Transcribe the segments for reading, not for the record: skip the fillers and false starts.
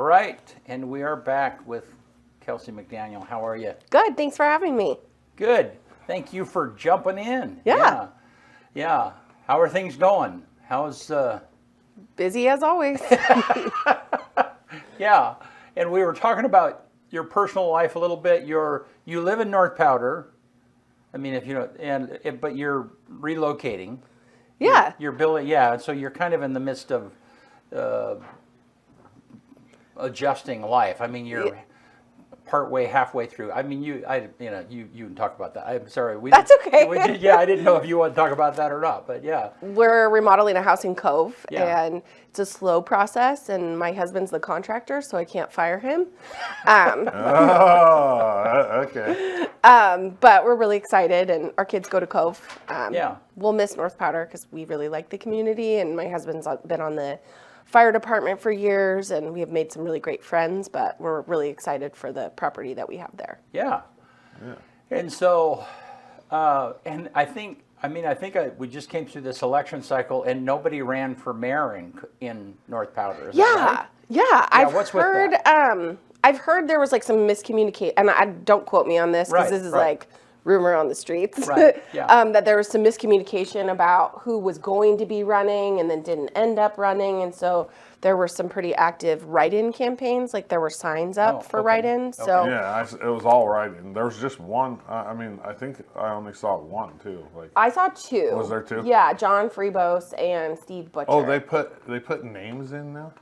All right, and we are back with Kelsie McDaniel. How are you? Good. Thanks for having me. Good. Thank you for jumping in. Yeah. Yeah. How are things going? How's Busy as always. Yeah. And we were talking about your personal life a little bit. You live in North Powder. I mean, if you know, but you're relocating. Yeah. You're building. Yeah. So you're kind of in the midst of adjusting life. I mean, you're partway, halfway through. I mean, you can talk about that. I'm sorry. That's okay. I didn't know if you want to talk about that or not, but yeah. We're remodeling a house in Cove, Yeah. and it's a slow process, and my husband's the contractor, so I can't fire him. Okay. But we're really excited, and our kids go to Cove. Yeah. We'll miss North Powder because we really like the community, and my husband's been on the fire department for years, and we have made some really great friends, but we're really excited for the property that we have there. Yeah. And so, and I think we just came through this election cycle, and nobody ran for mayor in North Powder. Is that right? Yeah. I've what's with heard. I've heard there was like some miscommunication, and I don't quote me on this because this is like rumor on the streets. Right. Yeah. That there was some miscommunication about who was going to be running, and then didn't end up running, and so there were some pretty active write-in campaigns. Like there were signs up for write-in. So Yeah, it was all write-in. There was just one. I mean, I think I only saw one too. Like I saw two. Was there two? Yeah, John Freebos and Steve Butcher. Oh, they put names in now.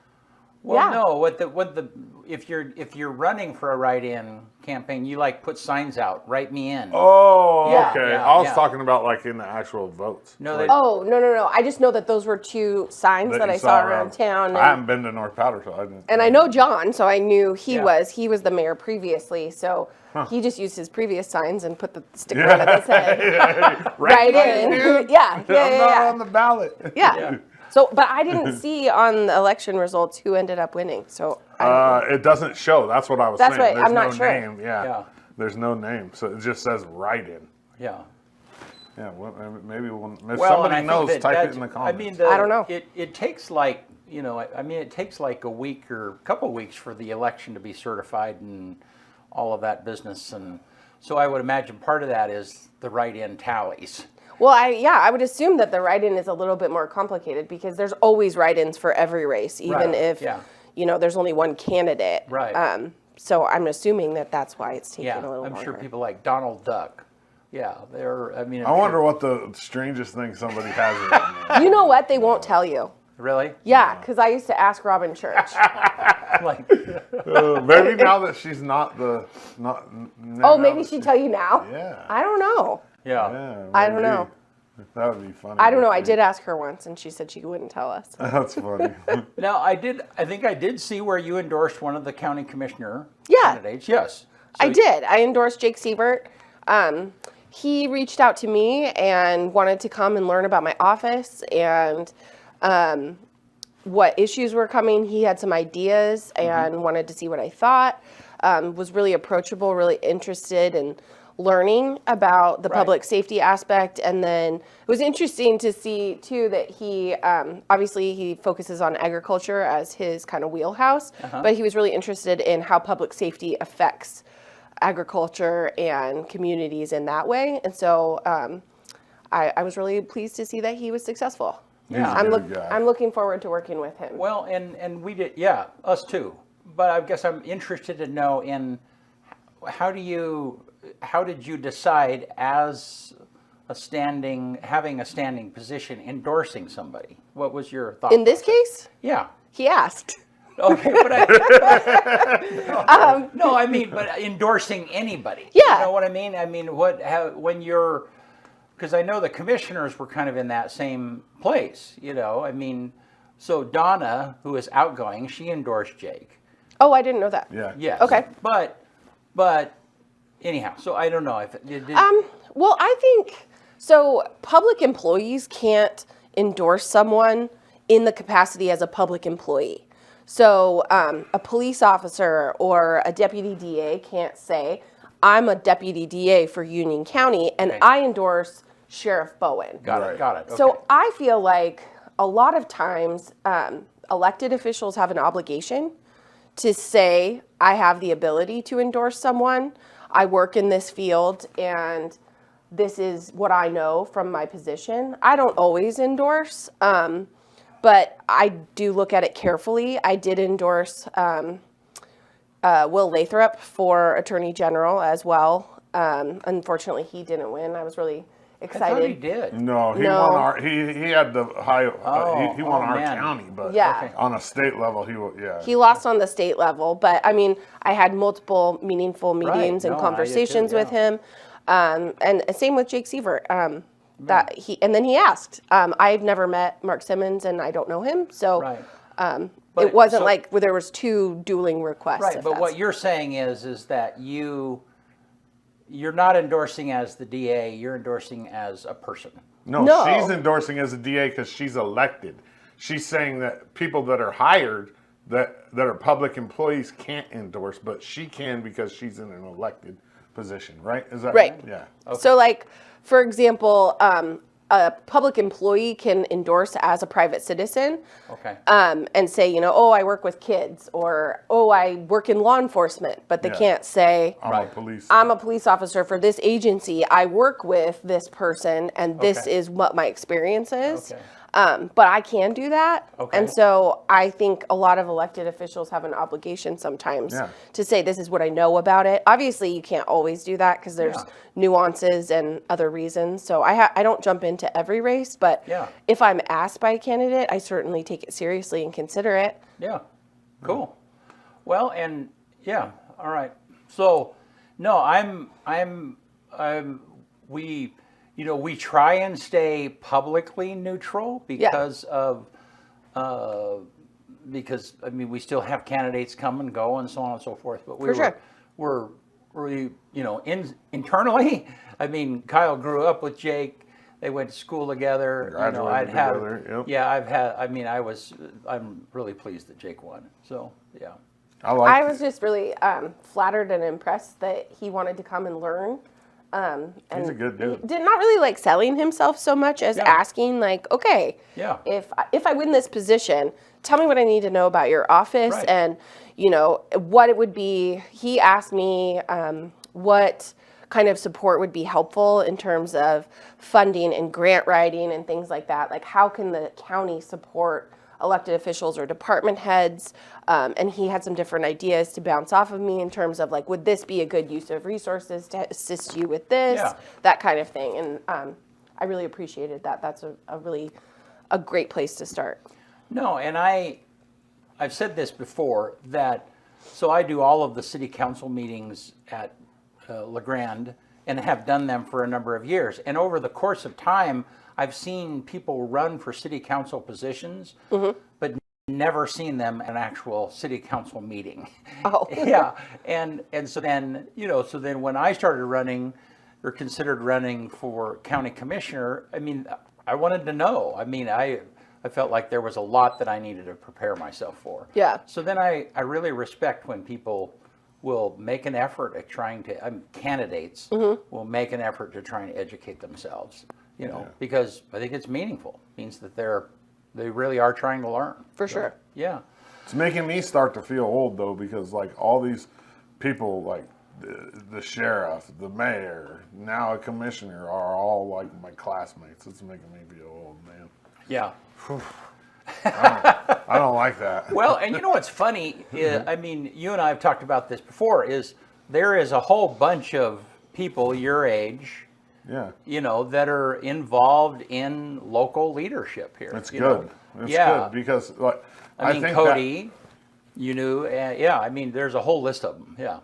Well, Yeah. no. If you're running for a write-in campaign, you like put signs out, write me in. Oh, Yeah. okay. Yeah, I was yeah. talking about like in the actual votes. No, Like, Oh, no. I just know that those were two signs that you I saw around town. I haven't been to North Powder, so I didn't. And I know John, so I knew he Yeah. was the mayor previously. So he just used his previous signs and put the sticker on his head. Right in. Dude. Yeah. I'm not on the ballot. Yeah. So, but I didn't see on the election results who ended up winning. So It doesn't show. That's what I was That's saying. right. There's I'm not no sure. name. Yeah. There's no name, so it just says write-in. Yeah. Yeah. Well, maybe if Well, and somebody I think knows, that type that's- it in the comments. I mean, I don't know. It takes like it takes like a week or a couple weeks for the election to be certified and all of that business, and so I would imagine part of that is the write-in tallies. Well, I would assume that the write-in is a little bit more complicated because there's always write-ins for every race, even if there's only one candidate. Right. So I'm assuming that that's why it's taking a little I'm longer. sure people like Donald Duck. Yeah, they're. I mean, I wonder what the strangest thing somebody has written in. You know what? They won't tell you. Really? Yeah, because I used to ask Robin Church. Like, Maybe now that she's not. Oh, maybe she'd tell you now? Yeah. I don't know. yeah. Yeah, I don't maybe. know. That would be funny. I don't know. I did ask her once, and she said she wouldn't tell us. That's funny. Now I think I did see where you endorsed one of the county commissioner Yeah. candidates. Yes. I did. I endorsed Jake Siebert. He reached out to me and wanted to come and learn about my office and what issues were coming. He had some ideas and wanted to see what I thought. Was really approachable, really interested in learning about the public safety aspect. And then it was interesting to see, too, that he, obviously, he focuses on agriculture as his kind of wheelhouse, but he was really interested in how public safety affects agriculture and communities in that way. And so I was really pleased to see that he was successful. Yeah. I'm looking forward to working with him. Well, and we did, us too. But I guess I'm interested to know how did you decide as having a standing position, endorsing somebody? What was your thought? In this case, Yeah. he asked. Okay, but no, I mean, but endorsing anybody. Yeah. You know what I mean? I mean, because I know the commissioners were kind of in that same place, I mean, so Donna, who is outgoing, she endorsed Jake. Oh, I didn't know that. Yeah. Yes. Okay. But anyhow, so I don't know if it did. Well, I think so. Public employees can't endorse someone in the capacity as a public employee. So a police officer or a deputy DA can't say, I'm a deputy DA for Union County and I endorse Sheriff Bowen. Got it. Okay. So I feel like a lot of times elected officials have an obligation to say I have the ability to endorse someone. I work in this field and this is what I know from my position. I don't always endorse, but I do look at it carefully. I did endorse Will Lathrop for Attorney General as well. Unfortunately, he didn't win. I was really excited. I thought he did. No, he No. won our. He had the high. He won our man. county, but Yeah. on a state level, He lost on the state level, but I mean, I had multiple meaningful meetings No, and I did too, conversations with yeah. him, and same with Jake Sievert. And then he asked. I've never met Mark Simmons, and I don't know him, so Right. it wasn't so- like where there was two dueling requests. Right, if but that's- what you're saying is that you're not endorsing as the DA, you're endorsing as a person. No, No. she's endorsing as a DA because she's elected. She's saying that people that are hired, that are public employees, can't endorse, but she can because she's in an elected position, right? Is that Right. Yeah. So, like, for example, a public employee can endorse as a private citizen. Okay. And say, you know, oh, I work with kids, or oh, I work in law enforcement, but they Yeah. can't say, I'm a police officer for this agency. I work with this person, and this Okay. is what my experience is. Okay. But I can do that. Okay. And so I think a lot of elected officials have an obligation sometimes Yeah. to say, this is what I know about it. Obviously, you can't always do that because there's Yeah. nuances and other reasons. So I don't jump into every race, but Yeah. if I'm asked by a candidate, I certainly take it seriously and consider it. Yeah, cool. Well, and yeah, all right. So, no, we try and stay publicly neutral because because I mean we still have candidates come and go and so on and so forth. But we're internally. I mean, Kyle grew up with Jake. They went to school together. Graduated together, yep. Yeah, I'm really pleased that Jake won. So yeah. I was just really flattered and impressed that he wanted to come and learn. And He's a good dude. Did not really like selling himself so much as asking, like, okay, Yeah. if I win this position, tell me what I need to know about your office Right. and, you know, what it would be. He asked me what kind of support would be helpful in terms of funding and grant writing and things like that. Like, how can the county support elected officials or department heads? And he had some different ideas to bounce off of me in terms of, like, would this be a good use of resources to assist you with this? Yeah. That kind of thing. And I really appreciated that. That's a great place to start. No, and I've said this before so I do all of the city council meetings at LeGrand and have done them for a number of years. And over the course of time, I've seen people run for city council positions, but never seen them in an actual city council meeting. Oh. Yeah, and so then when I started running or considered running for county commissioner, I mean, I wanted to know. I mean, I felt like there was a lot that I needed to prepare myself for. Yeah. So then I really respect when people will make an effort at trying to, candidates will make an effort to try and educate themselves, because I think it's meaningful. It means that they really are trying to learn. For sure. Yeah. It's making me start to feel old though, because like all these people, like the sheriff, the mayor, now a commissioner, are all like my classmates. It's making me feel old, man. Yeah. I don't like that. Well, and you know what's funny? I mean, you and I have talked about this before, is there is a whole bunch of people your age, Yeah. that are involved in local leadership here. It's you good. know. It's Yeah. good because like I mean, think Cody, I mean, there's a whole list of them. Yeah.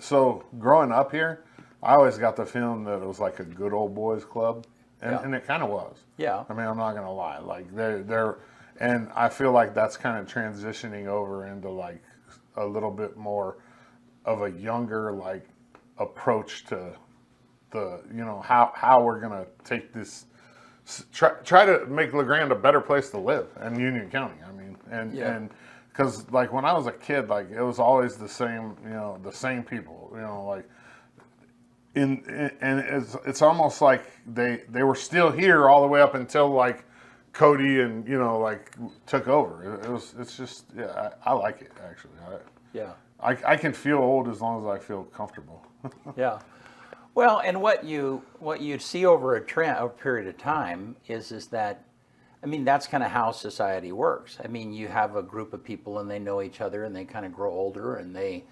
so growing up here, I always got the feeling that it was like a good old boys club, and it kind of was. Yeah. I mean, I'm not gonna lie. Like they're, and I feel like that's kind of transitioning over into like a little bit more of a younger like approach to the how we're gonna take this. Try to make LeGrand a better place to live in Union County. I mean, and because like when I was a kid, like it was always the same, the same people, like and it's almost like they were still here all the way up until like Cody and like took over. It's just I like it actually. Yeah. I can feel old as long as I feel comfortable. Yeah. Well, and what you see over a period of time is that, I mean, that's kind of how society works. I mean, you have a group of people and they know each other and they kind of grow older and they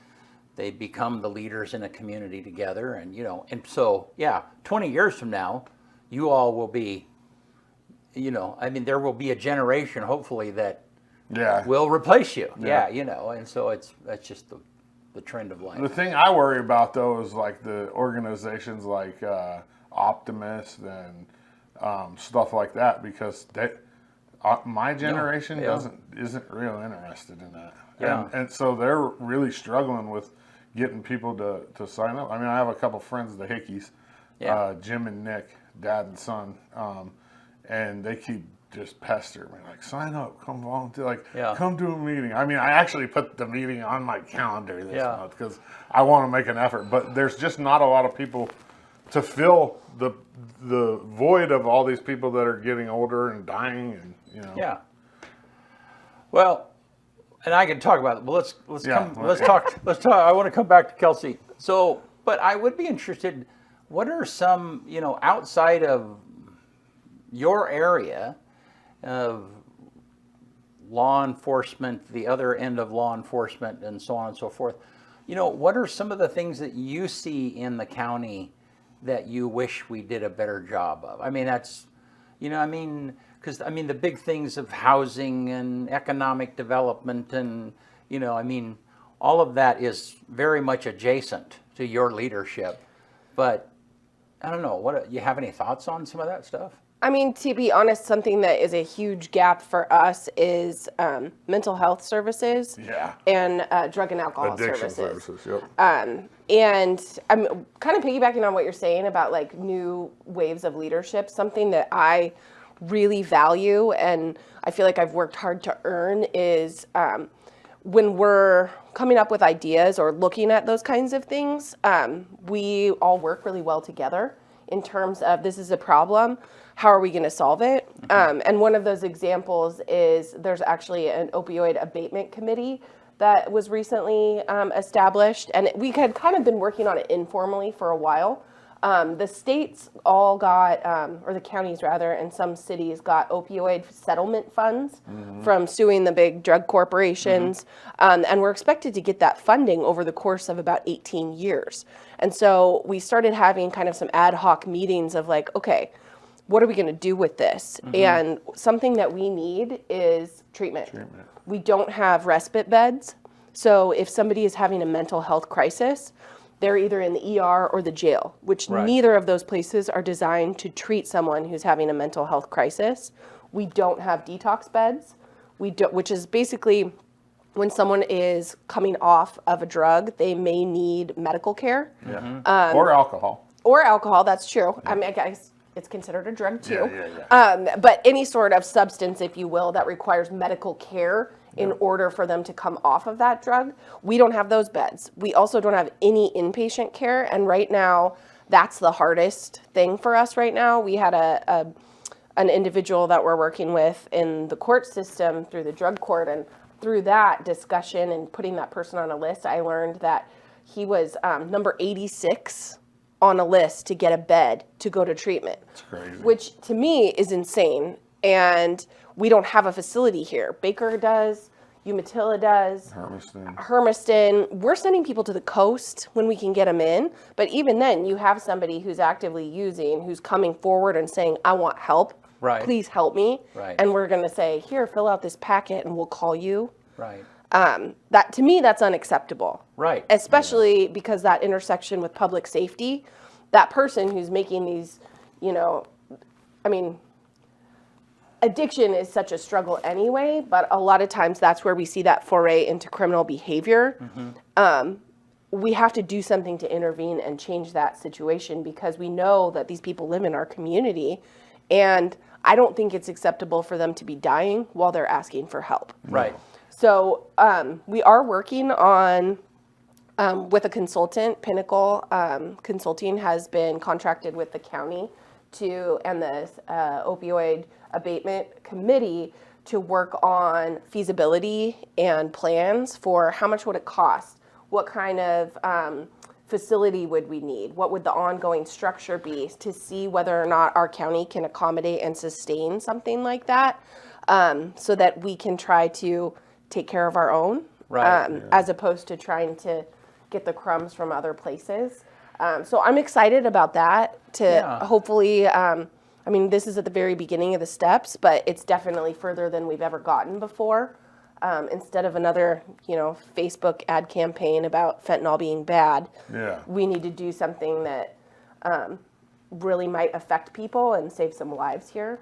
become the leaders in a community together, and and so 20 years from now, you all will be, I mean, there will be a generation hopefully that will replace you. Yeah, and so that's just the trend of life. The thing I worry about though is like the organizations like Optimist and stuff like that, because my generation isn't real interested in that. Yeah. And so they're really struggling with getting people to sign up. I mean, I have a couple friends, the Hickeys, Jim and Nick, dad and son, and they keep just pestering me, like, sign up, come volunteer, like, come to a meeting. I mean, I actually put the meeting on my calendar this month because I want to make an effort, but there's just not a lot of people to fill the void of all these people that are getting older and dying, and Yeah. Well, and I can talk about it, but let's talk. I want to come back to Kelsie. So, but I would be interested. What are some, outside of your area of law enforcement, the other end of law enforcement, and so on and so forth? What are some of the things that you see in the county that you wish we did a better job of? I mean, that's, because I mean the big things of housing and economic development and I mean all of that is very much adjacent to your leadership, but I don't know, what you have any thoughts on some of that stuff? I mean, to be honest, something that is a huge gap for us is mental health services and drug and alcohol addiction services. Yep. And I'm kind of piggybacking on what you're saying about like new waves of leadership. Something that I really value and I feel like I've worked hard to earn is when we're coming up with ideas or looking at those kinds of things, we all work really well together in terms of, this is a problem, how are we going to solve it? And one of those examples is there's actually an opioid abatement committee that was recently established, and we had kind of been working on it informally for a while. The states all got, or the counties rather, and some cities got opioid settlement funds from suing the big drug corporations. And we're expected to get that funding over the course of about 18 years. And so we started having kind of some ad hoc meetings of like, okay, what are we going to do with this? And something that we need is treatment. We don't have respite beds. So if somebody is having a mental health crisis, they're either in the ER or the jail, which neither of those places are designed to treat someone who's having a mental health crisis. We don't have detox beds, which is basically when someone is coming off of a drug, they may need medical care. Or alcohol. Or alcohol, that's true. I mean, I guess it's considered a drug too. But any sort of substance, if you will, that requires medical care in order for them to come off of that drug. We don't have those beds. We also don't have any inpatient care. And right now, that's the hardest thing for us right now. We had an individual that we're working with in the court system through the drug court. And through that discussion and putting that person on a list, I learned that he was number 86 on a list to get a bed to go to treatment. That's crazy. Which to me is insane. And we don't have a facility here. Baker does, Umatilla does, Hermiston. We're sending people to the coast when we can get them in. But even then, you have somebody who's actively using, who's coming forward and saying, I want help. Please help me. And we're going to say, here, fill out this packet and we'll call you. That to me, that's unacceptable. Especially because that intersection with public safety, that person who's making these, I mean, addiction is such a struggle anyway, but a lot of times that's where we see that foray into criminal behavior. We have to do something to intervene and change that situation because we know that these people live in our community, and I don't think it's acceptable for them to be dying while they're asking for help. So we are working on, with a consultant. Pinnacle Consulting has been contracted with the county and the opioid abatement committee to work on feasibility and plans for how much would it cost, what kind of facility would we need, what would the ongoing structure be, to see whether or not our county can accommodate and sustain something like that, so that we can try to take care of our own, Right. as opposed to trying to get the crumbs from other places. So I'm excited about that to hopefully, I mean, this is at the very beginning of the steps, but it's definitely further than we've ever gotten before. Instead of another, Facebook ad campaign about fentanyl being bad, we need to do something that really might affect people and save some lives here.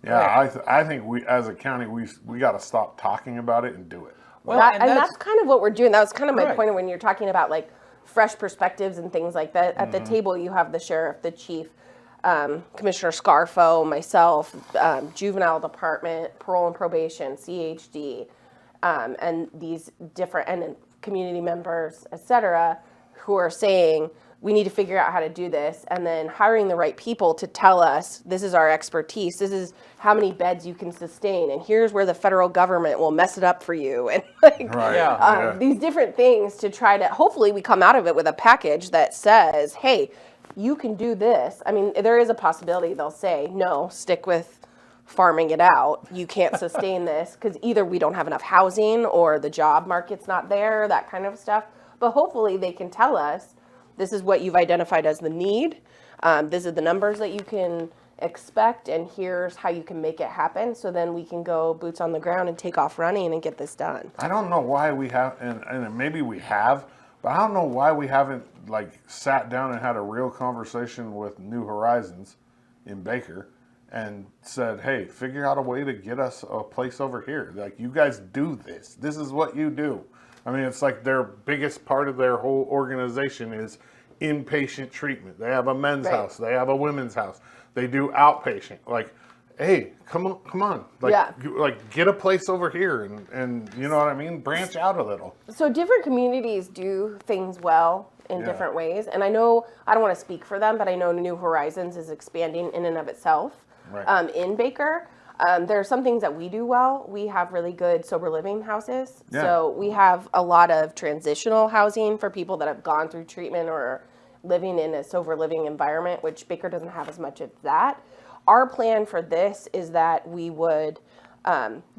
Yeah, I think we, as a county, we got to stop talking about it and do it. Well, that's kind of what we're doing. That was kind of my Right. point when you're talking about like fresh perspectives and things like that. At the table, you have the sheriff, the chief, Commissioner Scarfo, myself, juvenile department, parole and probation, CHD, and these different and community members, et cetera, who are saying we need to figure out how to do this, and then hiring the right people to tell us this is our expertise, this is how many beds you can sustain, and here's where the federal government will mess it up for you, and these different things to try to, hopefully we come out of it with a package that says, hey, you can do this. I mean, there is a possibility they'll say, no, stick with farming it out. You can't sustain this because either we don't have enough housing or the job market's not there, that kind of stuff. But hopefully they can tell us, this is what you've identified as the need. This is the numbers that you can expect, and here's how you can make it happen. So then we can go boots on the ground and take off running and get this done. I don't know why we have, and maybe we have, but I don't know why we haven't like sat down and had a real conversation with New Horizons in Baker and said, hey, figure out a way to get us a place over here. Like, you guys do this. This is what you do. I mean, it's like their biggest part of their whole organization is inpatient treatment. They have a men's house. They have a women's house. They do outpatient. Like, hey, come on. Like, get a place over here and you know what I mean? Branch out a little. So different communities do things well in different ways. And I know, I don't want to speak for them, but I know New Horizons is expanding in and of itself in Baker. There are some things that we do well. We have really good sober living houses. Yeah. So we have a lot of transitional housing for people that have gone through treatment or living in a sober living environment, which Baker doesn't have as much of that. Our plan for this is that we would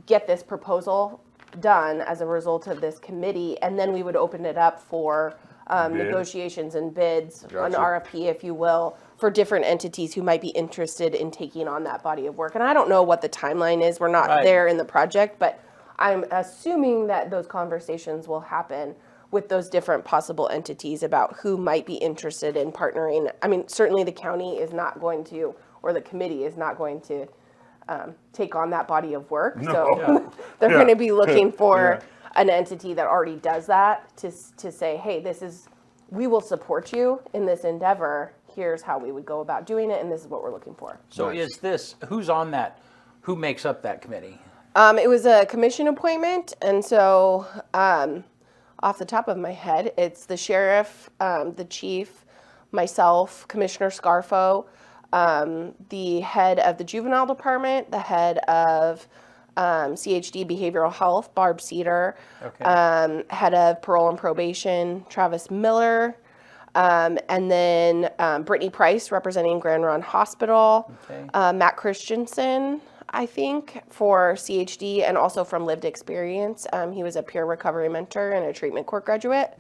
get this proposal done as a result of this committee, and then we would open it up for negotiations and bids, an RFP, if you will, for different entities who might be interested in taking on that body of work. And I don't know what the timeline is. We're not there in the project, but I'm assuming that those conversations will happen with those different possible entities about who might be interested in partnering. I mean, certainly the county is not going to, or the committee is not going to take on that body of work. No. So they're going to be looking for an entity that already does that to say, hey, we will support you in this endeavor. Here's how we would go about doing it, and this is what we're looking for. So who's on that? Who makes up that committee? It was a commission appointment, and so off the top of my head, it's the sheriff, the chief, myself, Commissioner Scarfo, the head of the juvenile department, the head of CHD behavioral health, Barb Cedar, head of parole and probation, Travis Miller, and then Brittany Price representing Grand Run Hospital, Matt Christensen, I think, for CHD, and also from lived experience. He was a peer recovery mentor and a treatment court graduate.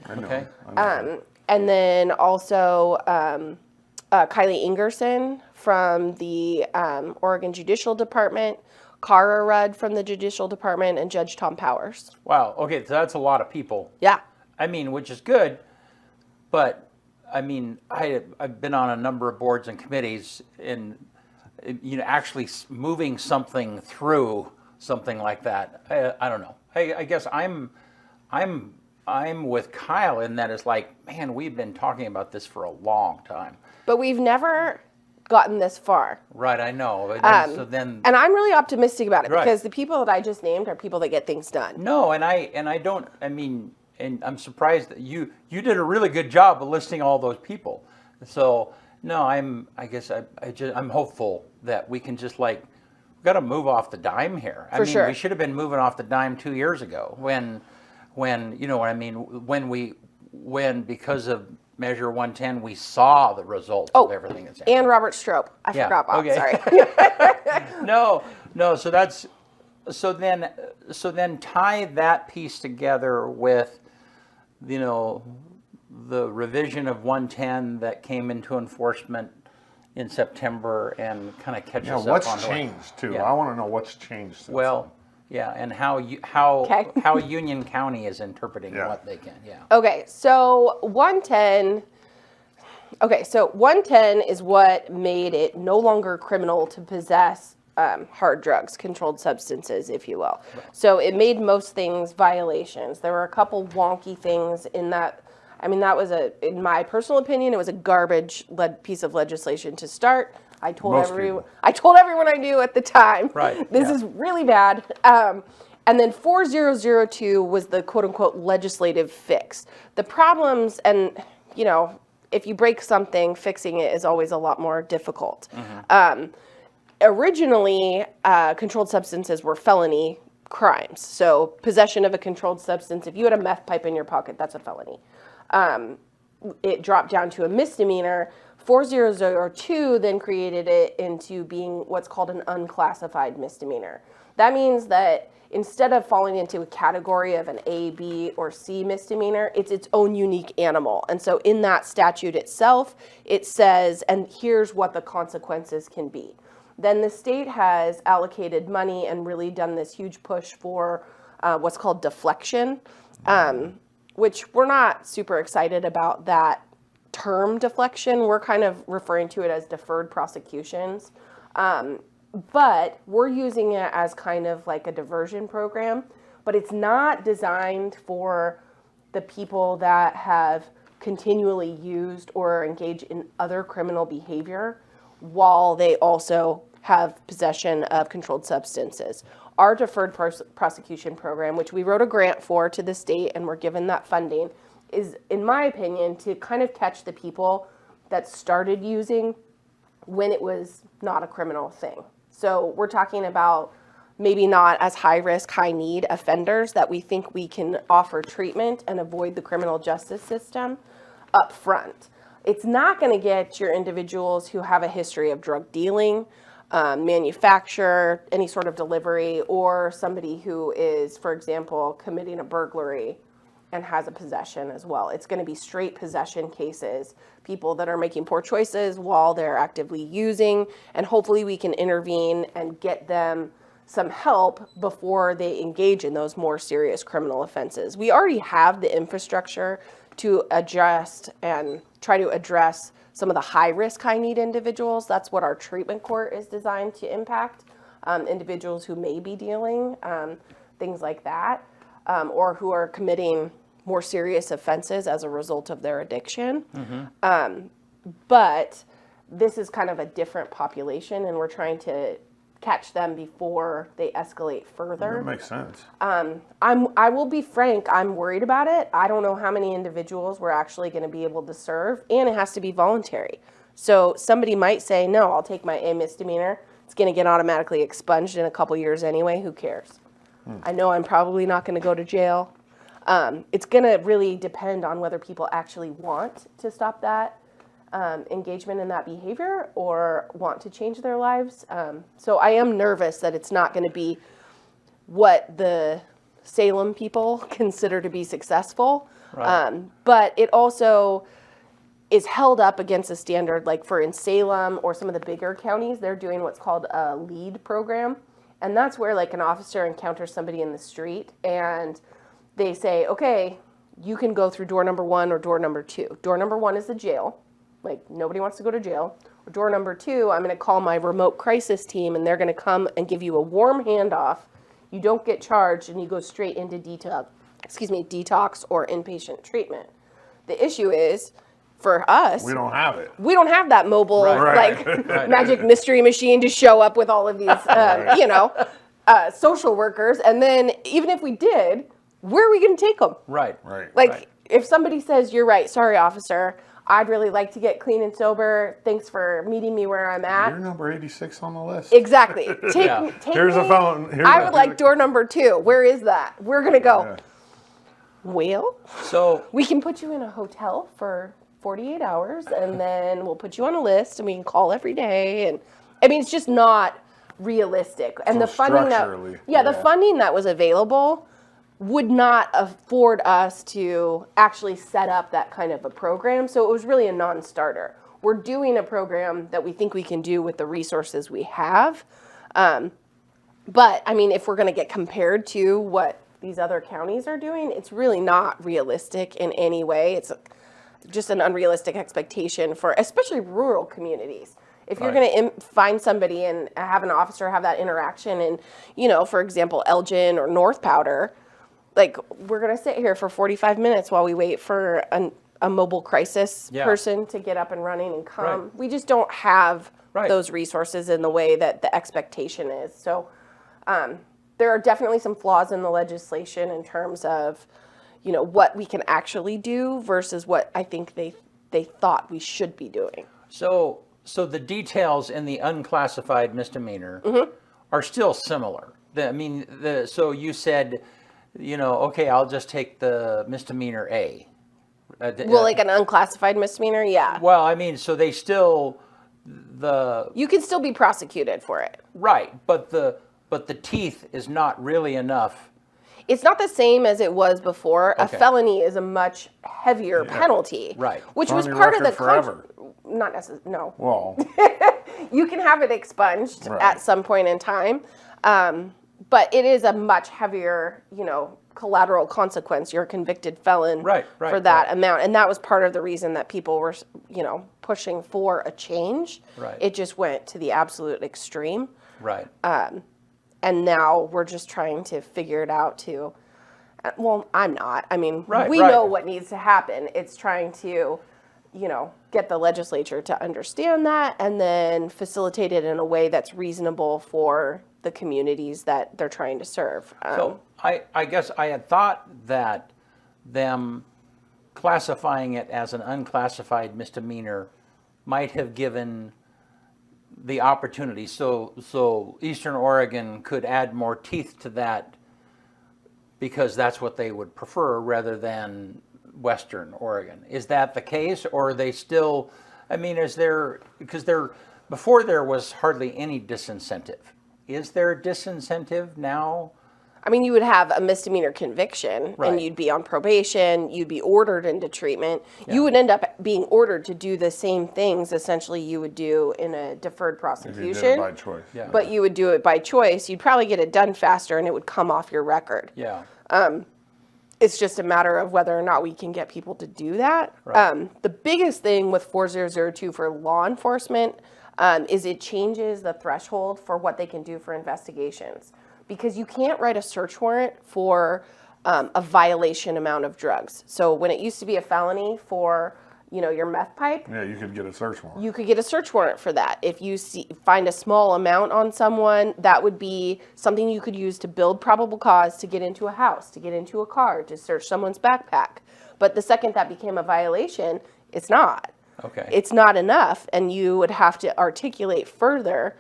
And then also Kylie Ingerson from the Oregon Judicial Department, Cara Rudd from the Judicial Department, and Judge Tom Powers. Wow. Okay, so that's a lot of people. Yeah. I mean, which is good, but I mean, I've been on a number of boards and committees, and actually moving something through something like that. I don't know. I guess I'm with Kyle in that it's like, man, we've been talking about this for a long time. But we've never gotten this far. Right, I know. And and I'm really optimistic about it because the people that I just named are people that get things done. No, and I'm surprised that you did a really good job of listing all those people. So, No, I'm hopeful that we can just like, we got to move off the dime here. I mean, sure. we should have been moving off the dime 2 years ago when, you know what I mean, when because of Measure 110, we saw the results of everything that's happening. And Robert Stroop. I forgot Bob, okay. sorry. No, so then tie that piece together with, you know, the revision of 110 that came into enforcement in September and kind of catch us up what's on changed too? Yeah. I want to know what's changed since Well, yeah, and how Okay. how Union County is interpreting what they can. Yeah. Okay, so 110. Okay, so 110 is what made it no longer criminal to possess hard drugs, controlled substances, if you will. Right. So it made most things violations. There were a couple wonky things in that. I mean, that was in my personal opinion, it was a garbage piece of legislation to start. I told everyone I knew at the time, right, this is really bad. And then 4002 was the quote unquote legislative fix. The problems, and you know, if you break something, fixing it is always a lot more difficult. Mm-hmm. Originally, controlled substances were felony crimes. So possession of a controlled substance, if you had a meth pipe in your pocket, that's a felony. It dropped down to a misdemeanor. 4002 then created it into being what's called an unclassified misdemeanor. That means that instead of falling into a category of an A, B, or C misdemeanor, it's its own unique animal. And so in that statute itself, it says, and here's what the consequences can be. Then the state has allocated money and really done this huge push for what's called deflection, which we're not super excited about that term deflection. We're kind of referring to it as deferred prosecutions. But we're using it as kind of like a diversion program, but it's not designed for the people that have continually used or engaged in other criminal behavior while they also have possession of controlled substances. Our deferred prosecution program, which we wrote a grant for to the state and we're given that funding, is, in my opinion, to kind of catch the people that started using when it was not a criminal thing. So we're talking about maybe not as high risk, high need offenders that we think we can offer treatment and avoid the criminal justice system up front. It's not going to get your individuals who have a history of drug dealing, manufacture, any sort of delivery, or somebody who is, for example, committing a burglary and has a possession as well. It's going to be straight possession cases, people that are making poor choices while they're actively using, and hopefully we can intervene and get them some help before they engage in those more serious criminal offenses. We already have the infrastructure to adjust and try to address some of the high-risk, high-need individuals. That's what our treatment court is designed to impact, individuals who may be dealing, things like that, or who are committing more serious offenses as a result of their addiction. Mm-hmm. But this is kind of a different population, and we're trying to catch them before they escalate further. That makes sense. I will be frank, I'm worried about it. I don't know how many individuals we're actually going to be able to serve, and it has to be voluntary. So somebody might say, no, I'll take my A misdemeanor. It's going to get automatically expunged in a couple years anyway. Who cares? I know I'm probably not going to go to jail. It's going to really depend on whether people actually want to stop that engagement in that behavior or want to change their lives. So I am nervous that it's not going to be what the Salem people consider to be successful. Right. But it also is held up against a standard, like in Salem or some of the bigger counties, they're doing what's called a LEAD program. And that's where like an officer encounters somebody in the street and they say, okay, you can go through door number 1 or door number 2. Door number 1 is the jail. Like nobody wants to go to jail. Or door number 2, I'm going to call my remote crisis team and they're going to come and give you a warm handoff. You don't get charged and you go straight into detox or inpatient treatment. The issue is, for us, we don't have it. We don't have that mobile, magic mystery machine to show up with all of these, social workers. And then even if we did, where are we going to take them? Right. If somebody says, you're right, sorry, officer, I'd really like to get clean and sober. Thanks for meeting me where I'm at. You're number 86 on the list. Exactly. Take Here's me. a phone. I would like door number 2. Where is that? We're going to go. Yeah. Well, So we can put you in a hotel for 48 hours, and then we'll put you on a list, and we can call every day. And I mean, it's just not realistic. And So the funding structurally, the funding that was available would not afford us to actually set up that kind of a program. So it was really a non-starter. We're doing a program that we think we can do with the resources we have. But I mean, if we're going to get compared to what these other counties are doing, it's really not realistic in any way. It's just an unrealistic expectation for especially rural communities. If you're going to find somebody and have an officer have that interaction in, you know, for example, Elgin or North Powder, like, we're going to sit here for 45 minutes while we wait for a mobile crisis person to get up and running and come. Right. We just don't have those resources in the way that the expectation is. So there are definitely some flaws in the legislation in terms of, you know, what we can actually do versus what I think they thought we should be doing. So the details in the unclassified misdemeanor are still similar. So you said, you know, okay, I'll just take the misdemeanor A. Well, like an unclassified misdemeanor, yeah. Well, I mean, so they still You can still be prosecuted for it. right, but the teeth is not really enough. It's not the same as it was before. Okay. A felony is a much heavier penalty, Right. Which It's on was your part of the record forever. not necessarily. No, Well, you can have it expunged Right. at some point in time, but it is a much heavier, you know, collateral consequence. You're a convicted felon for that amount, and that was part of the reason that people were, you know, pushing for a change. Right. It just went to the absolute extreme. Right. And now we're just trying to figure it out to, well, I'm not. I mean, Right, we right. know what needs to happen. It's trying to, you know, get the legislature to understand that and then facilitate it in a way that's reasonable for the communities that they're trying to serve. So I guess I had thought that them classifying it as an unclassified misdemeanor might have given the opportunity so Eastern Oregon could add more teeth to that because that's what they would prefer rather than Western Oregon. Is that the case, or are they still, I mean, is there, because before there was hardly any disincentive. Is there a disincentive now? I mean, you would have a misdemeanor conviction Right. and you'd be on probation, you'd be ordered into treatment. You would end up being ordered to do the same things essentially you would do in a deferred if prosecution. you did it by choice. Yeah. But you would do it by choice. You'd probably get it done faster and it would come off your record. Yeah. It's just a matter of whether or not we can get people to do that. Right. The biggest thing with 4002 for law enforcement is it changes the threshold for what they can do for investigations. Because you can't write a search warrant for a violation amount of drugs. So when it used to be a felony for, you know, your meth pipe, Yeah, you could get a search warrant. you could get a search warrant for that. If you find a small amount on someone, that would be something you could use to build probable cause to get into a house, to get into a car, to search someone's backpack. But the second that became a violation, it's not. Okay. It's not enough, and you would have to articulate further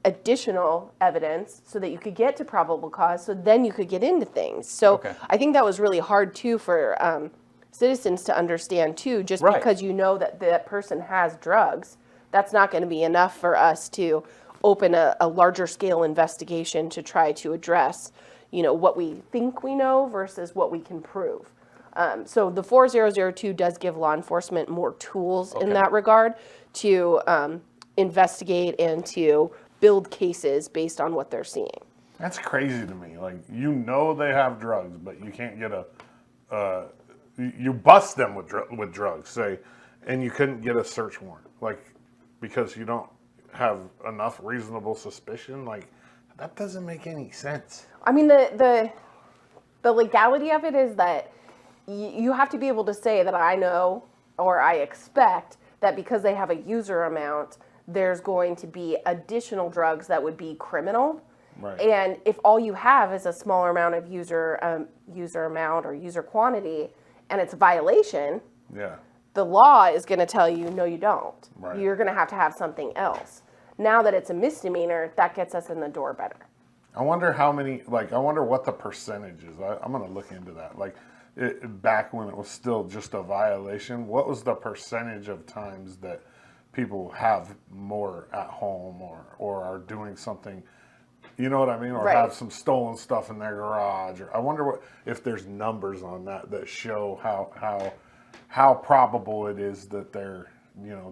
additional evidence so that you could get to probable cause, so then you could get into things. So Okay. I think that was really hard too for citizens to understand too. Just Right. because you know that that person has drugs, that's not going to be enough for us to open a larger scale investigation to try to address, you know, what we think we know versus what we can prove. So the 4002 does give law enforcement more tools in that regard to investigate and to build cases based on what they're seeing. That's crazy to me. Like, you know they have drugs, but you can't get you bust them with drugs, say, and you couldn't get a search warrant, like, because you don't have enough reasonable suspicion. Like, that doesn't make any sense. I mean, the legality of it is that you have to be able to say that I know or I expect that because they have a user amount, there's going to be additional drugs that would be criminal. Right. And if all you have is a smaller amount of user amount or user quantity, and it's a violation, Yeah. the law is going to tell you, no, you don't. Right. You're going to have something else. Now that it's a misdemeanor, that gets us in the door better. I wonder how many, I wonder what the percentage is. I'm going to look into that. Back when it was still just a violation, what was the percentage of times that people have more at home or are doing something, you know what I mean? Or Right. have some stolen stuff in their garage. Or I wonder if there's numbers on that show how probable it is that they're,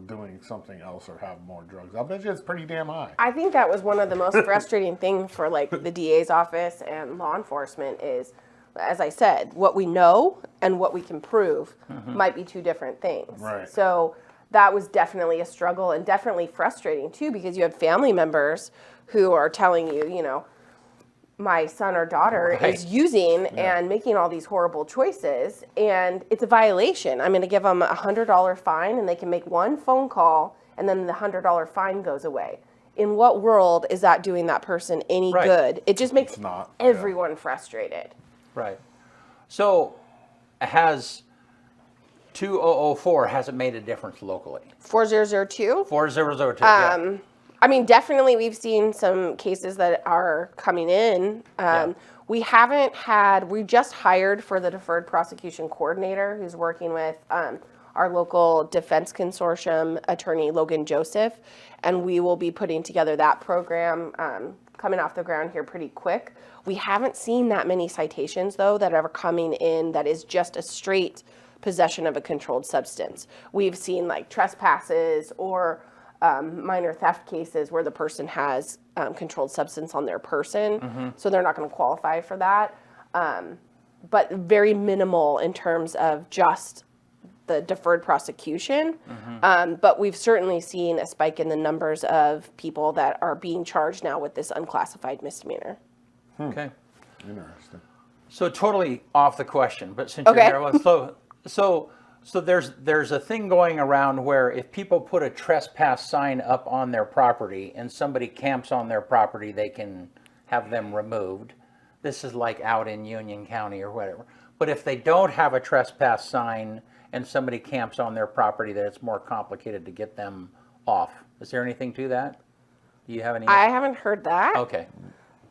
doing something else or have more drugs. I bet you it's pretty damn high. I think that was one of the most frustrating things for the DA's office and law enforcement is, as I said, what we know and what we can prove might be two different things. Right. So that was definitely a struggle and definitely frustrating too, because you have family members who are telling you, my son or daughter Right. is using and making all these horrible choices, and it's a violation. I'm going to give them a $100 fine, and they can make one phone call, and then the $100 fine goes away. In what world is that doing that person any Right. good? It just makes It's not, everyone frustrated. Right. So has 2004 hasn't made a difference locally? 4002? 4002. Yeah. I mean, definitely we've seen some cases that are coming in. We just hired for the deferred prosecution coordinator who's working with our local defense consortium attorney, Logan Joseph, and we will be putting together that program coming off the ground here pretty quick. We haven't seen that many citations, though, that are coming in that is just a straight possession of a controlled substance. We've seen trespasses or minor theft cases where the person has controlled substance on their person, so they're not going to qualify for that. But very minimal in terms of just the deferred prosecution. But we've certainly seen a spike in the numbers of people that are being charged now with this unclassified misdemeanor. Okay. Interesting. So totally off the question, but since you're here, so there's a thing going around where if people put a trespass sign up on their property and somebody camps on their property, they can have them removed. This is like out in Union County or whatever. But if they don't have a trespass sign and somebody camps on their property, then it's more complicated to get them off. Is there anything to that? Do you have any? I haven't heard that. Okay.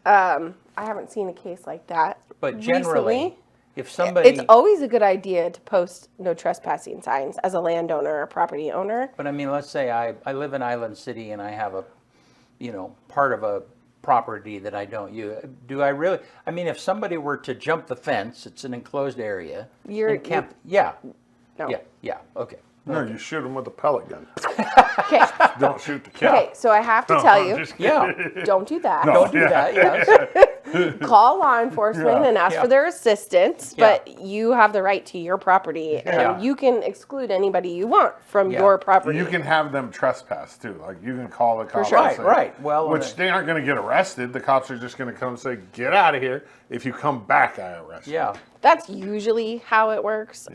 I haven't seen a case like that. But generally, recently. if somebody... It's always a good idea to post no trespassing signs as a landowner or property owner. But I mean, let's say I live in Island City and I have a, part of a property that I don't use. Do I really? I mean, if somebody were to jump the fence, it's an enclosed area. Yeah. No. Yeah. Okay. No, you shoot them with a pellet gun. Okay. Don't shoot the cat. Okay, so I have to tell you, Yeah. don't do that. Don't do that. Yeah. Call law enforcement and ask for their assistance, Yeah. but you have the right to your property, and you can exclude anybody you want from your property. You can have them trespass too. You can call the cops. sure. and say- Right. Well, which they aren't going to get arrested. The cops are just going to come and say, "Get out of here! If you come back, I arrest you." Yeah. That's usually how it works.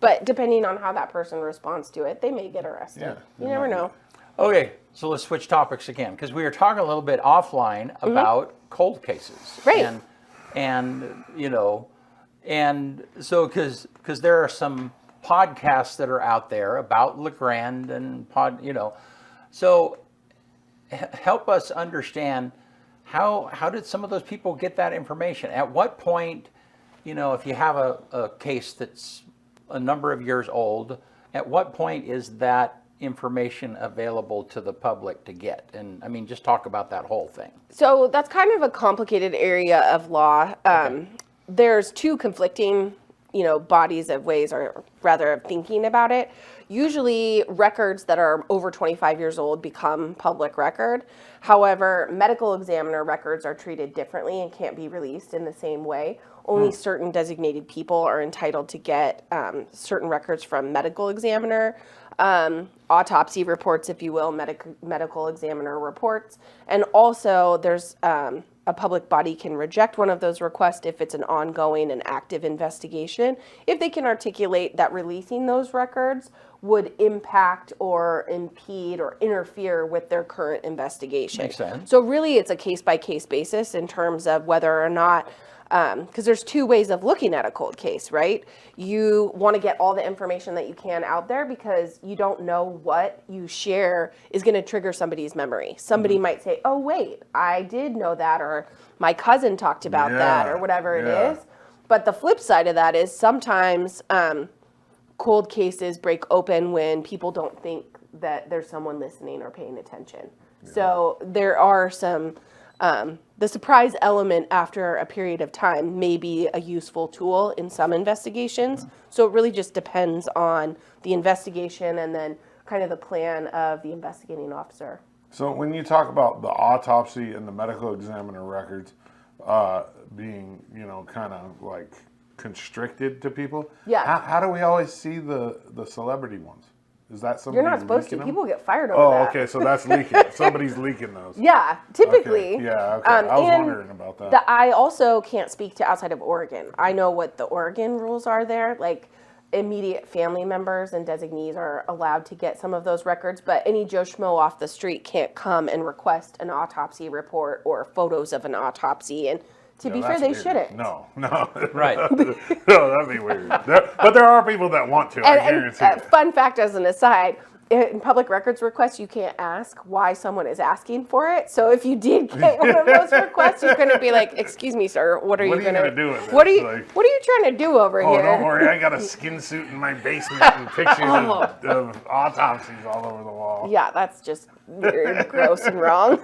But depending on how that person responds to it, they may get arrested. Yeah. You never know. Okay. So let's switch topics again because we were talking a little bit offline about cold cases. Right. And so because there are some podcasts that are out there about LeGrand and so help us understand how did some of those people get that information? At what point, if you have a case that's a number of years old, at what point is that information available to the public to get? And I mean, just talk about that whole thing. So that's kind of a complicated area of law. There's two conflicting, bodies of ways, or rather of thinking about it. Usually records that are over 25 years old become public record. However, medical examiner records are treated differently and can't be released in the same way. Only certain designated people are entitled to get certain records from medical examiner, autopsy reports, if you will, medical examiner reports. And also there's a public body can reject one of those requests if it's an ongoing and active investigation, if they can articulate that releasing those records would impact or impede or interfere with their current investigation. Makes sense. So really it's a case-by-case basis in terms of whether or not because there's two ways of looking at a cold case, right? You want to get all the information that you can out there because you don't know what you share is going to trigger somebody's memory. Somebody might say, oh, wait, I did know that, or my cousin talked about that, or whatever it is. But the flip side of that is sometimes cold cases break open when people don't think that there's someone listening or paying attention. So there are some, the surprise element after a period of time may be a useful tool in some investigations. So it really just depends on the investigation and then kind of the plan of the investigating officer. So when you talk about the autopsy and the medical examiner records being, kind of like constricted to people, how do we always see the celebrity ones? Is that somebody? You're not supposed to. them? People get fired over that. Oh, okay. So that's leaking. Somebody's leaking those. Yeah, typically. Okay. Yeah, okay. I was wondering about that. I also can't speak to outside of Oregon. I know what the Oregon rules are there. Like, immediate family members and designees are allowed to get some of those records, but any Joe Schmo off the street can't come and request an autopsy report or photos of an autopsy. And to be fair, they shouldn't. No. Right. No, that'd be weird. But there are people that want to, I guarantee you. Fun fact as an aside, in public records requests, you can't ask why someone is asking for it. So if you did get one of those requests, you're going to be like, excuse me, sir, what are you going to do with this? What are you trying to do over here? Oh, don't worry, I got a skin suit in my basement and pictures of autopsies all over the wall. Yeah, that's just weird, gross, and wrong.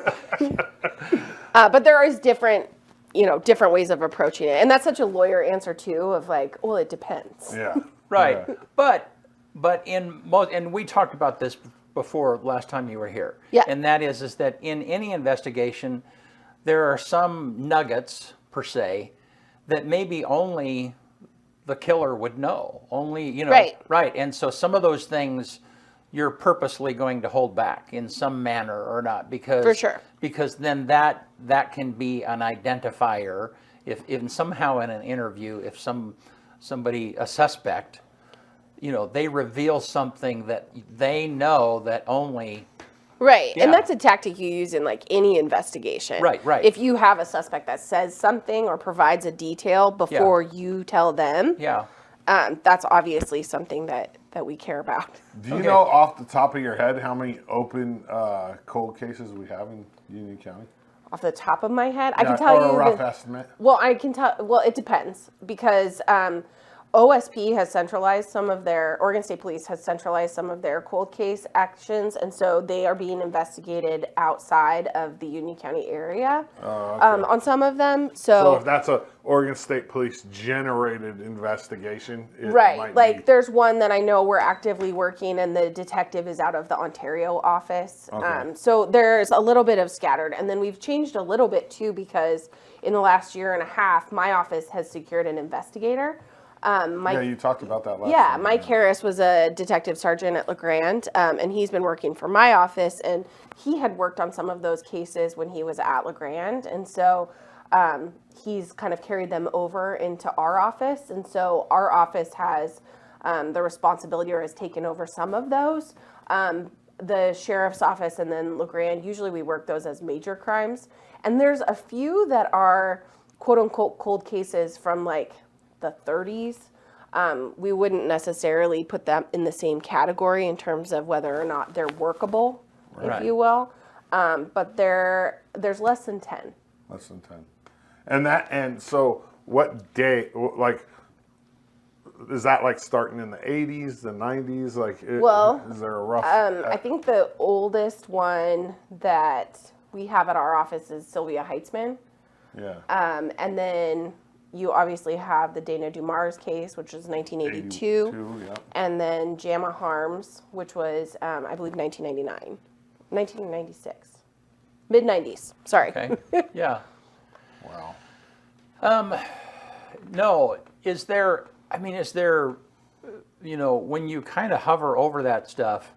But there is different ways of approaching it. And that's such a lawyer answer too, of like, well, it depends. Yeah. Right. Yeah. But in most, and we talked about this before last time you were here. Yeah. And that is that in any investigation, there are some nuggets per se that maybe only the killer would know. Only, Right. Right. And so some of those things you're purposely going to hold back in some manner or not, because For sure. Because then that can be an identifier if somehow in an interview, if a suspect, they reveal something that they know that only. Right. Yeah. And that's a tactic you use in like any investigation. Right. If you have a suspect that says something or provides a detail before you tell them, that's obviously something that we care about. Do you know off the top of your head how many open cold cases we have in Union County? Off the top of my head, I can tell you a rough estimate. Well, I can tell. Well, it depends because OSP has centralized some of their, Oregon State Police has centralized some of their cold case actions, and so they are being investigated outside of the Union County area on some of them. So if that's a Oregon State Police generated investigation, it right, might like be... there's one that I know we're actively working, and the detective is out of the Ontario office. Okay. So there's a little bit of scattered, and then we've changed a little bit too because in the last year and a half, my office has secured an investigator. You talked about that last time. Mike Harris was a detective sergeant at LeGrand, and he's been working for my office, and he had worked on some of those cases when he was at LeGrand, and so he's kind of carried them over into our office, and so our office has the responsibility or has taken over some of those. The sheriff's office and then LeGrand, usually we work those as major crimes, and there's a few that are quote-unquote cold cases from like the 30s. We wouldn't necessarily put them in the same category in terms of whether or not they're workable, if you will. But there's less than 10. Less than 10. And so what day, like, is that like starting in the 80s, the 90s? Like, is there a rough... I think the oldest one that we have at our office is Sylvia Heitzman. Yeah. And then you obviously have the Dana Dumars case, which was 1982. And then JAMA Harms, which was, I believe, 1999. 1996. Mid-90s. Sorry. Okay. Yeah. Wow. No, is there, when you kind of hover over that stuff,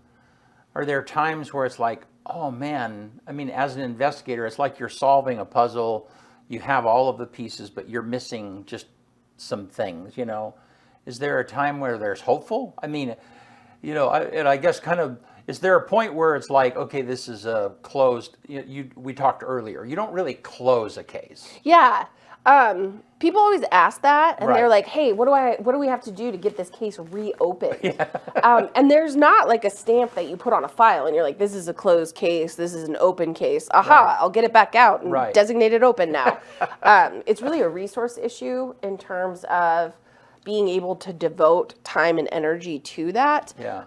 are there times where it's like, oh man, as an investigator, it's like you're solving a puzzle, you have all of the pieces, but you're missing just some things, Is there a time where there's hopeful? I guess kind of, is there a point where it's like, okay, this is a closed, we talked earlier, you don't really close a case. Yeah. People always ask that, and they're Right. like, "Hey, what do we have to do to get this case reopened?" And there's not like a stamp that you put on a file, and you're like, "This is a closed case. This is an open case. Aha! Right. I'll get it back out and Right. designate it open now." It's really a resource issue in terms of being able to devote time and energy to that. Yeah.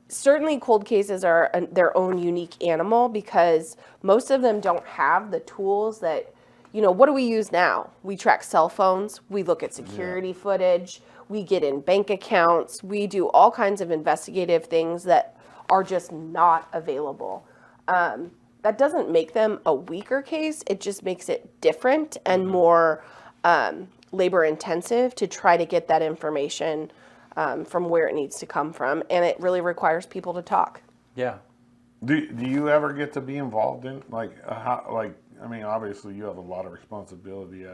Certainly, cold cases are their own unique animal because most of them don't have the tools that. What do we use now? We track cell phones. We look at security footage. We get in bank accounts. We do all kinds of investigative things that are just not available. That doesn't make them a weaker case. It just makes it different and more labor intensive to try to get that information from where it needs to come from. And it really requires people to talk. Yeah. Do you ever get to be involved in obviously you have a lot of responsibility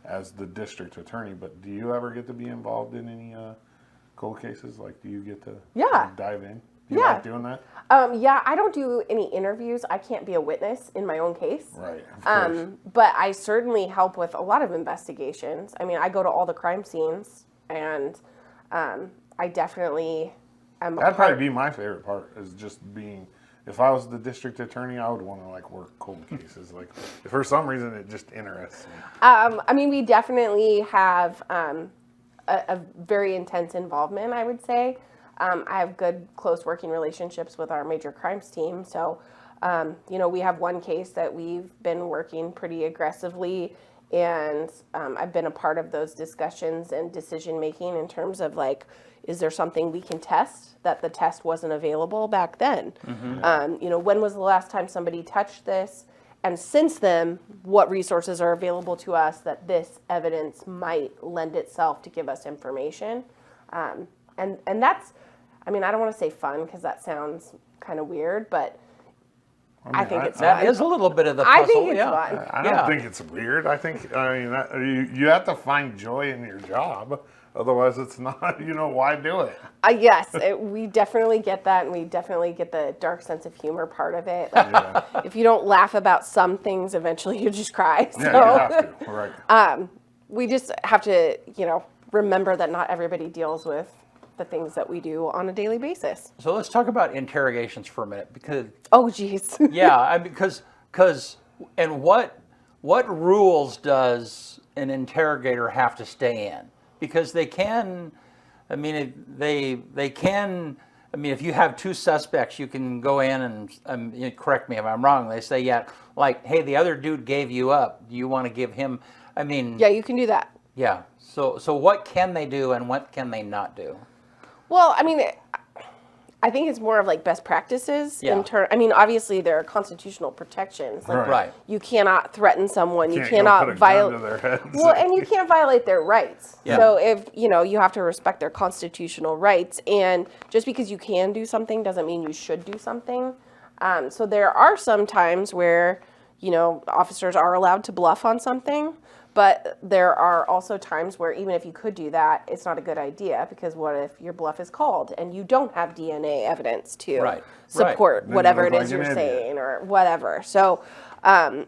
as the district attorney, but do you ever get to be involved in any cold cases? Like, do you get to dive in? Do you like doing that? Yeah, I don't do any interviews. I can't be a witness in my own case. Right. Of course. But I certainly help with a lot of investigations. I mean, I go to all the crime scenes, and I definitely am. That'd probably be my favorite part, is just being. If I was the district attorney, I would want to work cold cases. Like, for some reason, it just interests me. I mean, we definitely have a very intense involvement, I would say. I have good, close working relationships with our major crimes team. So, we have one case that we've been working pretty aggressively, and I've been a part of those discussions and decision making in terms of is there something we can test that the test wasn't available back then? Mm-hmm. When was the last time somebody touched this? And since then, what resources are available to us that this evidence might lend itself to give us information? And that's, I don't want to say fun because that sounds kind of weird, but I think it's That fun. is a little bit of the puzzle. I think it's yeah. fun. I don't think it's weird. I think, you have to find joy in your job. Otherwise, it's not, why do it? Yes, we definitely get that, and we definitely get the dark sense of humor part of it. If you don't laugh about some things, eventually you just cry. So, Yeah, you have to. Right. we just have to, remember that not everybody deals with the things that we do on a daily basis. So let's talk about interrogations for a minute, because Oh, geez. and what rules does an interrogator have to stay in? Because they can, if you have two suspects, you can go in and correct me if I'm wrong. They say, hey, the other dude gave you up. Do you want to give him? Yeah, you can do that. Yeah. So what can they do and what can they not do? Well, I think it's more of best practices. Yeah. Obviously there are constitutional protections. Right. You cannot threaten someone. You Can't cannot go put a gun violate. to their head and Well, say- and you can't violate their rights. Yeah. So if you have to respect their constitutional rights, and just because you can do something doesn't mean you should do something. So there are some times where officers are allowed to bluff on something. But there are also times where even if you could do that, it's not a good idea, because what if your bluff is called and you don't have DNA evidence to support Then you whatever look it like is an you're idiot. saying or whatever. So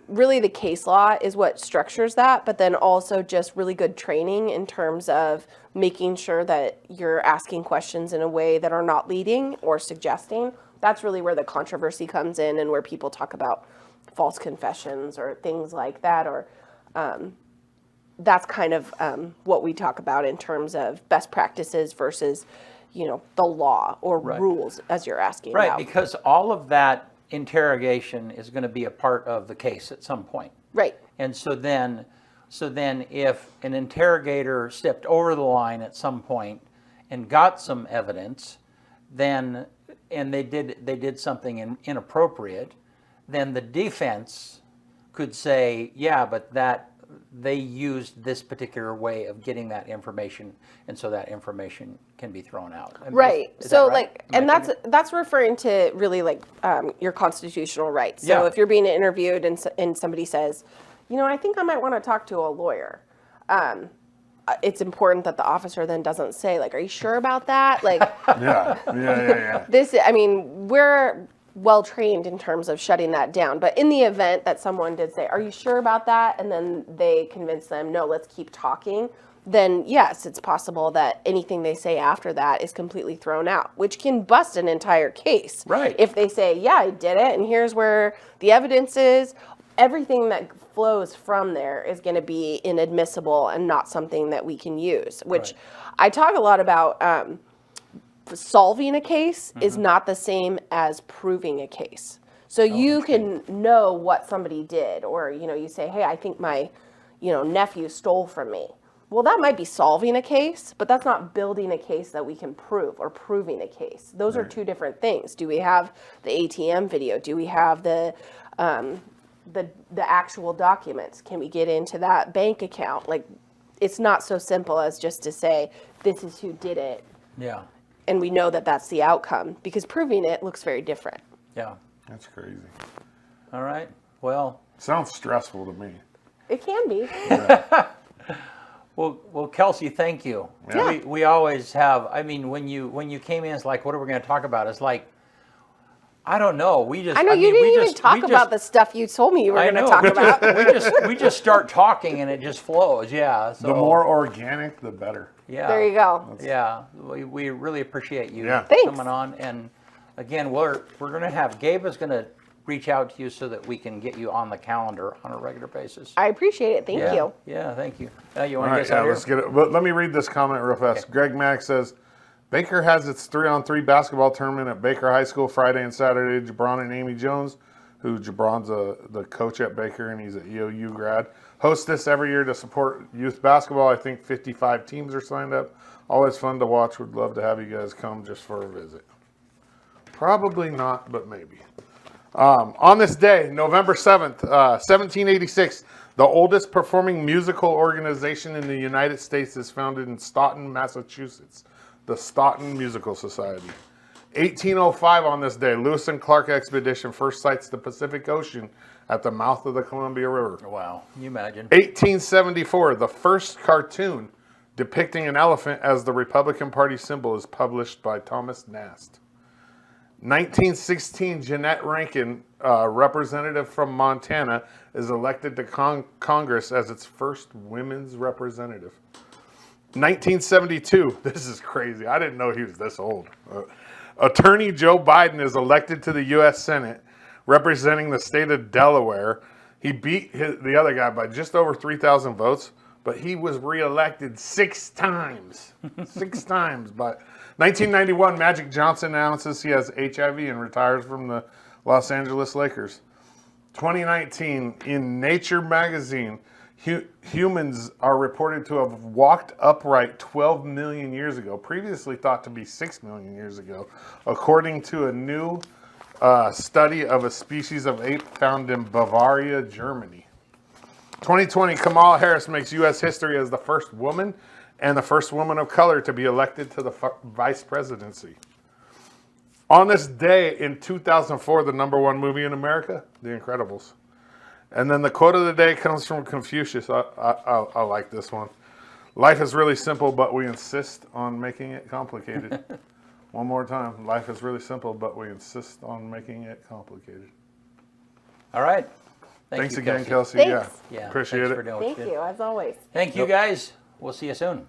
really the case law is what structures that, but then also just really good training in terms of making sure that you're asking questions in a way that are not leading or suggesting. That's really where the controversy comes in, and where people talk about false confessions or things like that, or that's kind of what we talk about in terms of best practices versus, the law or rules, as you're asking Right, about. because all of that interrogation is going to be a part of the case at some point. Right. And so then if an interrogator stepped over the line at some point and got some evidence, and they did something inappropriate, then the defense could say, yeah, but that they used this particular way of getting that information, and so that information can be thrown out. Right. Is So that right? and Am I that's referring to really your constitutional rights. So Yeah. if you're being interviewed and somebody says, I think I might want to talk to a lawyer. It's important that the officer then doesn't say, are you sure about that? Yeah. This, well trained in terms of shutting that down. But in the event that someone did say, "Are you sure about that?" and then they convince them, "No, let's keep talking," then yes, it's possible that anything they say after that is completely thrown out, which can bust an entire case. Right. If they say, "Yeah, I did it, and here's where the evidence is," everything that flows from there is going to be inadmissible and not something that we can use, which I talk a lot about. Solving a case is not the same as proving a case. So you can know what somebody did, or, you say, "Hey, I think my, nephew stole from me." Well, that might be solving a case, but that's not building a case that we can prove or proving a case. Those are two different things. Do we have the ATM video? Do we have the actual documents? Can we get into that bank account? Like, it's not so simple as just to say, "This is who did it." Yeah. And we know that that's the outcome, because proving it looks very different. Yeah. That's crazy. All right. Well, Sounds stressful to me. It can be. Well, Kelsie, thank you. Yeah. We always have. I mean, when you came in, it's like, what are we going to talk about? It's like, I don't know. I know you didn't even talk about the stuff you told me you were going to talk about. we just start talking and it just flows. Yeah. So, The more organic, the better. Yeah. There you go. Yeah. We really appreciate you Thanks. coming on. And again, we're going to have Gabe is going to reach out to you so that we can get you on the calendar on a regular basis. I appreciate it. Thank you. Yeah. Thank you. You All want to right, get started? let's get it. But let me read this comment real fast. Okay. Greg Mack says, Baker has its 3-on-3 basketball tournament at Baker High School Friday and Saturday. Jabron and Amy Jones, who Jabron's the coach at Baker and he's an EOU grad, host this every year to support youth basketball. I think 55 teams are signed up. Always fun to watch. Would love to have you guys come just for a visit. Probably not, but maybe. On this day, November 7th, 1786, the oldest performing musical organization in the United States is founded in Stoughton, Massachusetts, the Stoughton Musical Society. 1805 on this day, Lewis and Clark expedition first sights the Pacific Ocean at the mouth of the Columbia River. Wow. Can you imagine? 1874, the first cartoon depicting an elephant as the Republican Party symbol is published by Thomas Nast. 1916, Jeanette Rankin, representative from Montana, is elected to Congress as its first women's representative. 1972, this is crazy. I didn't know he was this old. Attorney Joe Biden is elected to the U.S. Senate, representing the state of Delaware. He beat the other guy by just over 3,000 votes, but he was reelected 6 times. 6 times. But 1991, Magic Johnson announces he has HIV and retires from the Los Angeles Lakers. 2019, in Nature magazine, humans are reported to have walked upright 12 million years ago, previously thought to be 6 million years ago, according to a new study of a species of ape found in Bavaria, Germany. 2020, Kamala Harris makes U.S. history as the first woman and the first woman of color to be elected to the vice presidency. On this day in 2004, the #1 movie in America, The Incredibles. And then the quote of the day comes from Confucius. I like this one. Life is really simple, but we insist on making it complicated. One more time. Life is really simple, but we insist on making it complicated. All right. Thanks you, again, Kelsie. Kelsey. Thanks. Yeah. Appreciate thanks it. for doing what Thank you did. you, as always. Thank you, guys. We'll see you soon.